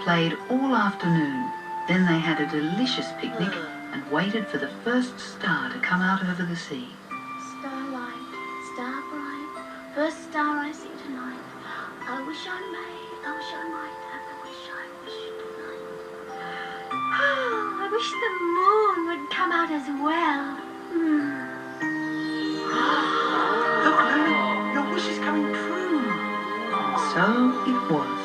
played all afternoon. Then they had a delicious picnic and waited for the first star to come out over the sea. Starlight, star bright, first star I see tonight. I wish I may, I wish I might have the wish I wish tonight. Oh, I wish the moon would come out as well. Look, Lily, your wish is coming true. So it was.